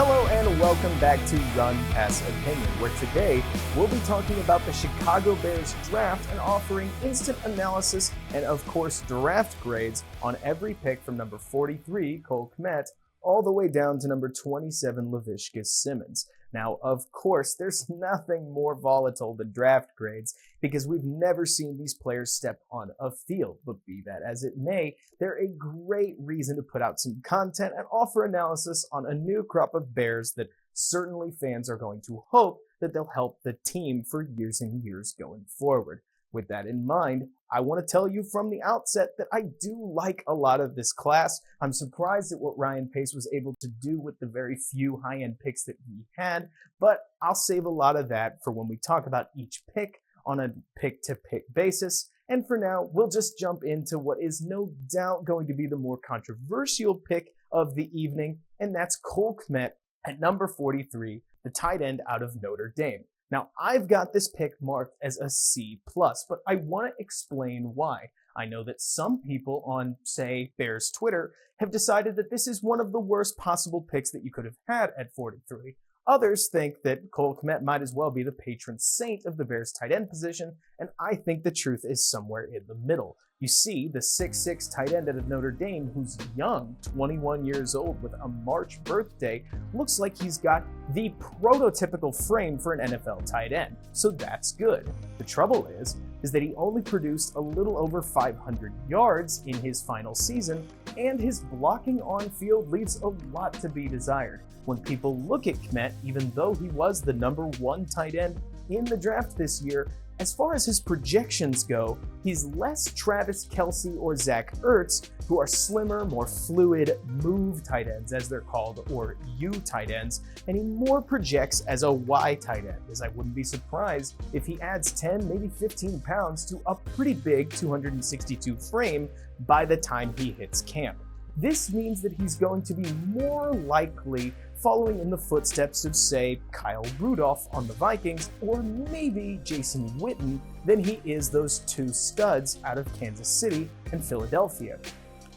Hello and welcome back to Run Pass Opinion, where today we'll be talking about the Chicago Bears draft and offering instant analysis and of course draft grades on every pick from number 43, Cole Kmet, all the way down to number 27, Levesque Simmons. Now, of course, there's nothing more volatile than draft grades because we've never seen these players step on a field, but be that as it may, they're a great reason to put out some content and offer analysis on a new crop of Bears that certainly fans are going to hope that they'll help the team for years and years going forward. With that in mind, I want to tell you from the outset that I do like a lot of this class. I'm surprised at what Ryan Pace was able to do with the very few high-end picks that he had, but I'll save a lot of that for when we talk about each pick on a pick-to-pick basis. And for now, we'll just jump into what is no doubt going to be the more controversial pick of the evening, and that's Cole Kmet at number 43, the tight end out of Notre Dame. Now, I've got this pick marked as a C+, but I want to explain why. I know that some people on, say, Bears Twitter have decided that this is one of the worst possible picks that you could have had at 43. Others think that Cole Kmet might as well be the patron saint of the Bears tight end position, and I think the truth is somewhere in the middle. You see, the 6'6" tight end out of Notre Dame, who's young, 21 years old with a March birthday, looks like he's got the prototypical frame for an NFL tight end, so that's good. The trouble is that he only produced a little over 500 yards in his final season, and his blocking on field leaves a lot to be desired. When people look at Kmet, even though he was the number 1 tight end in the draft this year, as far as his projections go, he's less Travis Kelce or Zach Ertz, who are slimmer, more fluid move tight ends, as they're called, or U tight ends, and he more projects as a Y tight end, as I wouldn't be surprised if he adds 10, maybe 15 pounds to a pretty big 262 frame by the time he hits camp. This means that he's going to be more likely following in the footsteps of, say, Kyle Rudolph on the Vikings, or maybe Jason Witten, than he is those two studs out of Kansas City and Philadelphia.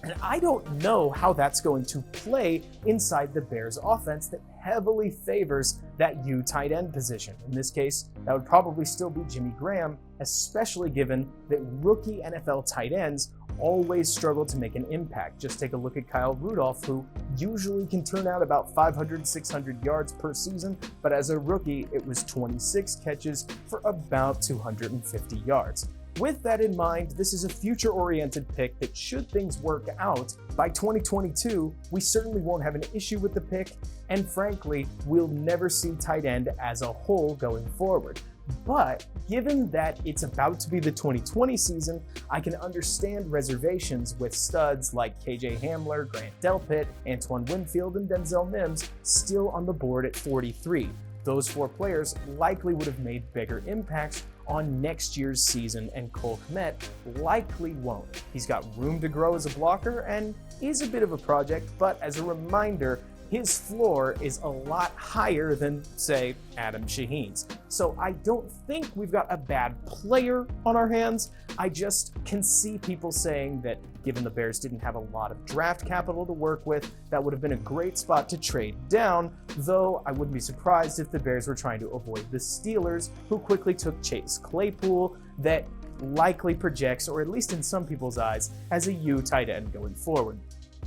And I don't know how that's going to play inside the Bears offense that heavily favors that U tight end position. In this case, that would probably still be Jimmy Graham, especially given that rookie NFL tight ends always struggle to make an impact. Just take a look at Kyle Rudolph, who usually can turn out about 500, 600 yards per season, but as a rookie, it was 26 catches for about 250 yards. With that in mind, this is a future-oriented pick that, should things work out, by 2022, we certainly won't have an issue with the pick, and frankly, we'll never see tight end as a whole going forward. But given that it's about to be the 2020 season, I can understand reservations with studs like KJ Hamler, Grant Delpit, Antoine Winfield, and Denzel Mims still on the board at 43. Those 4 players likely would have made bigger impacts on next year's season, and Cole Kmet likely won't. He's got room to grow as a blocker and is a bit of a project, but as a reminder, his floor is a lot higher than, say, Adam Shaheen's. So I don't think we've got a bad player on our hands. I just can see people saying that given the Bears didn't have a lot of draft capital to work with, that would have been a great spot to trade down, though I wouldn't be surprised if the Bears were trying to avoid the Steelers, who quickly took Chase Claypool, that likely projects, or at least in some people's eyes, as a U tight end going forward.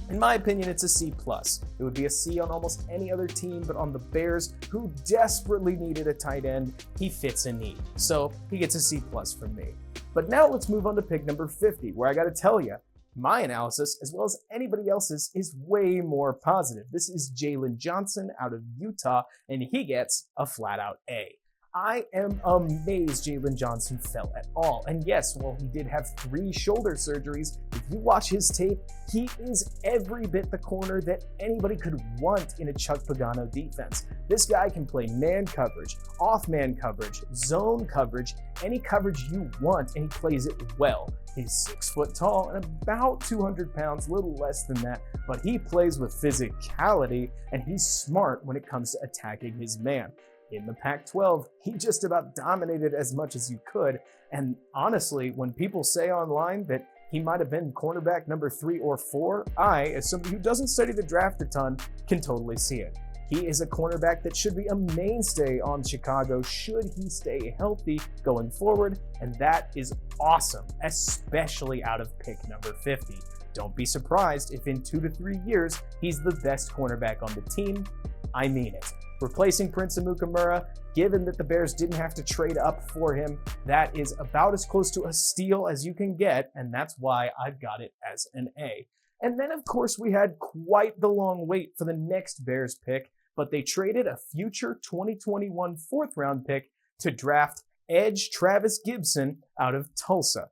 In my opinion, it's a C+. It would be a C on almost any other team, but on the Bears, who desperately needed a tight end, he fits a need. So he gets a C+ from me. But now let's move on to pick number 50, where I gotta tell you, my analysis, as well as anybody else's, is way more positive. This is Jaylen Johnson out of Utah, and he gets a flat-out A. I am amazed Jaylen Johnson fell at all. And yes, while he did have 3 shoulder surgeries, if you watch his tape, he is every bit the corner that anybody could want in a Chuck Pagano defense. This guy can play man coverage, off-man coverage, zone coverage, any coverage you want, and he plays it well. He's 6 foot tall and about 200 pounds, little less than that, but he plays with physicality, and he's smart when it comes to attacking his man. In the Pac-12, he just about dominated as much as you could, and honestly, when people say online that he might have been cornerback number 3 or 4, I, as somebody who doesn't study the draft a ton, can totally see it. He is a cornerback that should be a mainstay on Chicago should he stay healthy going forward, and that is awesome, especially out of pick number 50. Don't be surprised if in 2 to 3 years, he's the best cornerback on the team. I mean it. Replacing Prince Amukamara, given that the Bears didn't have to trade up for him, that is about as close to a steal as you can get, and that's why I've got it as an A. And then, of course, we had quite the long wait for the next Bears pick, but they traded a future 2021 fourth-round pick to draft edge Travis Gibson out of Tulsa.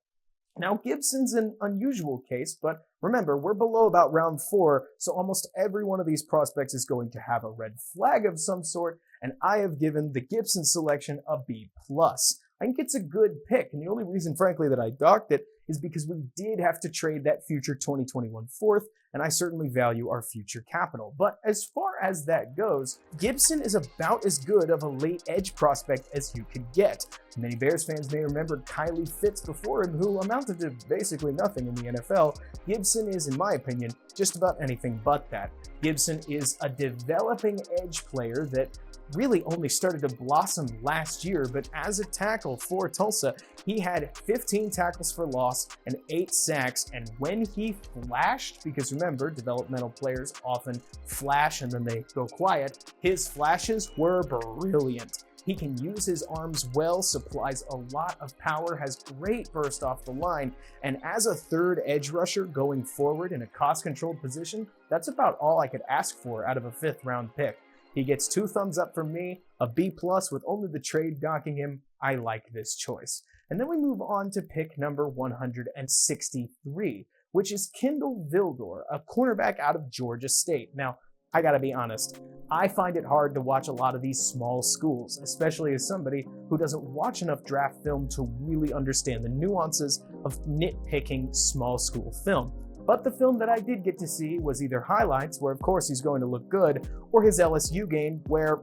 Now, Gibson's an unusual case, but remember, we're below about round 4, so almost every one of these prospects is going to have a red flag of some sort, and I have given the Gibson selection a B+. I think it's a good pick, and the only reason, frankly, that I docked it is because we did have to trade that future 2021 fourth, and I certainly value our future capital. But as far as that goes, Gibson is about as good of a late edge prospect as you could get. Many Bears fans may remember Kylie Fitz before him, who amounted to basically nothing in the NFL. Gibson is, in my opinion, just about anything but that. Gibson is a developing edge player that really only started to blossom last year, but as a tackle for Tulsa, he had 15 tackles for loss and 8 sacks, and when he flashed, because remember, developmental players often flash and then they go quiet, his flashes were brilliant. He can use his arms well, supplies a lot of power, has great burst off the line, and as a third edge rusher going forward in a cost-controlled position, that's about all I could ask for out of a 5th-round pick. He gets 2 thumbs up from me, a B+ with only the trade docking him. I like this choice. And then we move on to pick number 163, which is Ville Doorn, a cornerback out of Georgia State. Now, I gotta be honest, I find it hard to watch a lot of these small schools, especially as somebody who doesn't watch enough draft film to really understand the nuances of nitpicking small school film. But the film that I did get to see was either highlights, where of course he's going to look good, or his LSU game, where,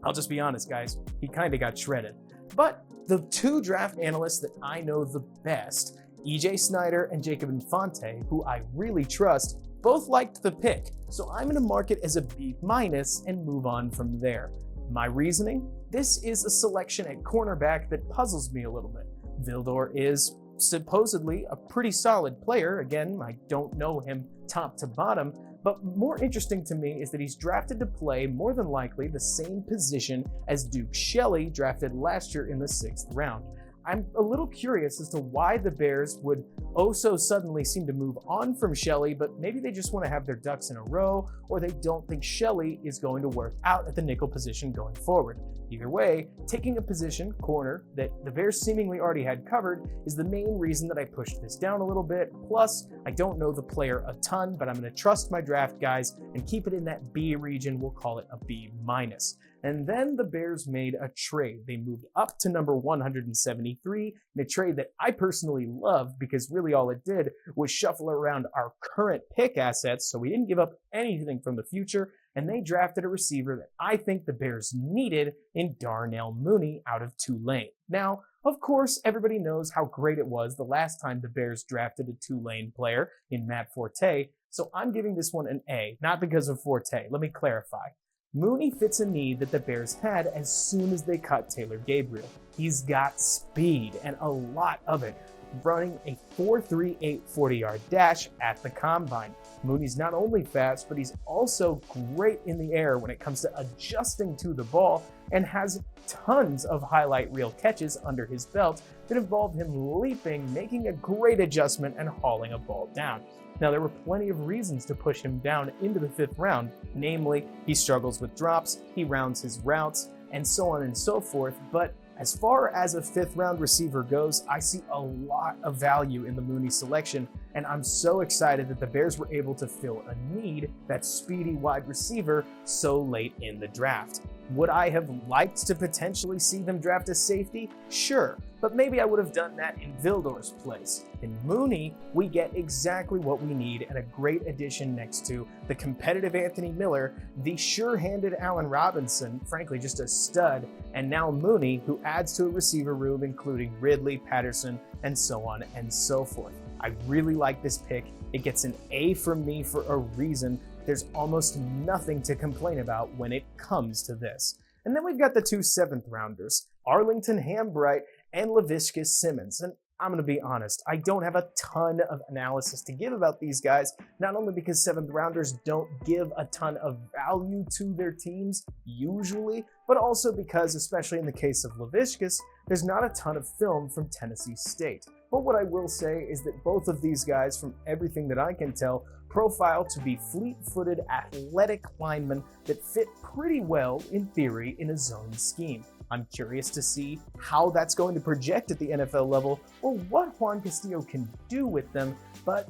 I'll just be honest guys, he kinda got shredded. But the 2 draft analysts that I know the best, EJ Snyder and Jacob Infante, who I really trust, both liked the pick. So I'm gonna mark it as a B- and move on from there. My reasoning? This is a selection at cornerback that puzzles me a little bit. Ville Doorn is supposedly a pretty solid player. Again, I don't know him top to bottom, but more interesting to me is that he's drafted to play more than likely the same position as Duke Shelley, drafted last year in the 6th round. I'm a little curious as to why the Bears would so suddenly seem to move on from Shelley, but maybe they just want to have their ducks in a row, or they don't think Shelley is going to work out at the nickel position going forward. Either way, taking a position, corner, that the Bears seemingly already had covered is the main reason that I pushed this down a little bit. Plus, I don't know the player a ton, but I'm going to trust my draft guys and keep it in that B region. We'll call it a B-. And then the Bears made a trade. They moved up to number 173 in a trade that I personally loved because really all it did was shuffle around our current pick assets, so we didn't give up anything from the future, and they drafted a receiver that I think the Bears needed in Darnell Mooney out of Tulane. Now, of course, everybody knows how great it was the last time the Bears drafted a Tulane player in Matt Forte, so I'm giving this one an A, not because of Forte. Let me clarify. Mooney fits a need that the Bears had as soon as they cut Taylor Gabriel. He's got speed, and a lot of it, running a 4.38 40-yard dash at the combine. Mooney's not only fast, but he's also great in the air when it comes to adjusting to the ball, and has tons of highlight reel catches under his belt that involved him leaping, making a great adjustment, and hauling a ball down. Now, there were plenty of reasons to push him down into the 5th round, namely, he struggles with drops, he rounds his routes, and so on and so forth, but as far as a 5th round receiver goes, I see a lot of value in the Mooney selection, and I'm so excited that the Bears were able to fill a need, that speedy wide receiver, so late in the draft. Would I have liked to potentially see them draft a safety? Sure, but maybe I would have done that in Ville Doorn's place. In Mooney, we get exactly what we need and a great addition next to the competitive Anthony Miller, the sure-handed Allen Robinson, frankly just a stud, and now Mooney, who adds to a receiver room including Ridley, Patterson, and so on and so forth. I really like this pick. It gets an A from me for a reason. there's almost nothing to complain about when it comes to this. And then we've got the 2 7th rounders, Arlington Hammbright and Levesque Simmons. And I'm going to be honest, I don't have a ton of analysis to give about these guys, not only because 7th rounders don't give a ton of value to their teams usually, but also because, especially in the case of Levesque, there's not a ton of film from Tennessee State. But what I will say is that both of these guys, from everything that I can tell, profile to be fleet-footed, athletic linemen that fit pretty well, in theory, in a zone scheme. I'm curious to see how that's going to project at the NFL level or what Juan Castillo can do with them, but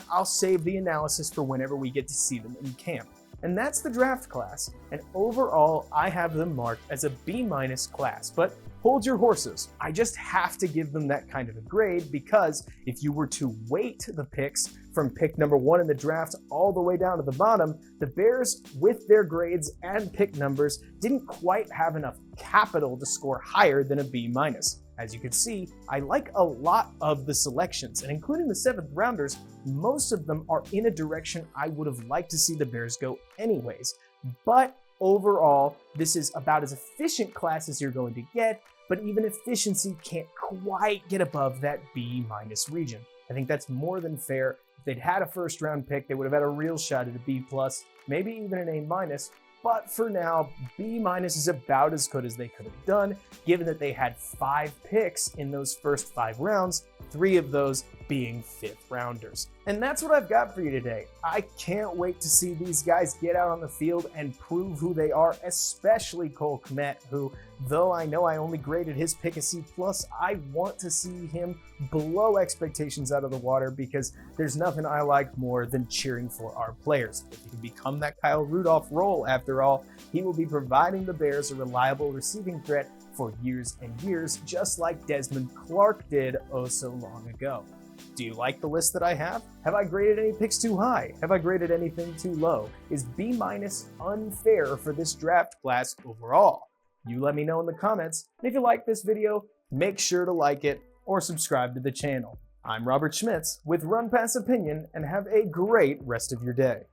I'll save the analysis for whenever we get to see them in camp. And that's the draft class, and overall I have them marked as a B- class, but hold your horses. I just have to give them that kind of a grade because if you were to weight the picks from pick number 1 in the draft all the way down to the bottom, the Bears, with their grades and pick numbers, didn't quite have enough capital to score higher than a B-. As you can see, I like a lot of the selections, and including the 7th rounders, most of them are in a direction I would have liked to see the Bears go anyways. But overall, this is about as efficient class as you're going to get, but even efficiency can't quite get above that B- region. I think that's more than fair. If they'd had a first round pick, they would have had a real shot at a B+, maybe even an A-. But for now, B- is about as good as they could have done, given that they had 5 picks in those first 5 rounds, 3 of those being 5th rounders. And that's what I've got for you today. I can't wait to see these guys get out on the field and prove who they are, especially Cole Kmet, who, though I know I only graded his pick a C+, I want to see him blow expectations out of the water because there's nothing I like more than cheering for our players. If he can become that Kyle Rudolph role, after all, he will be providing the Bears a reliable receiving threat for years and years, just like Desmond Clark did oh so long ago. Do you like the list that I have? Have I graded any picks too high? Have I graded anything too low? Is B- unfair for this draft class overall? You let me know in the comments, and if you like this video, make sure to like it or subscribe to the channel. I'm Robert Schmitz with Run Pass Opinion, and have a great rest of your day.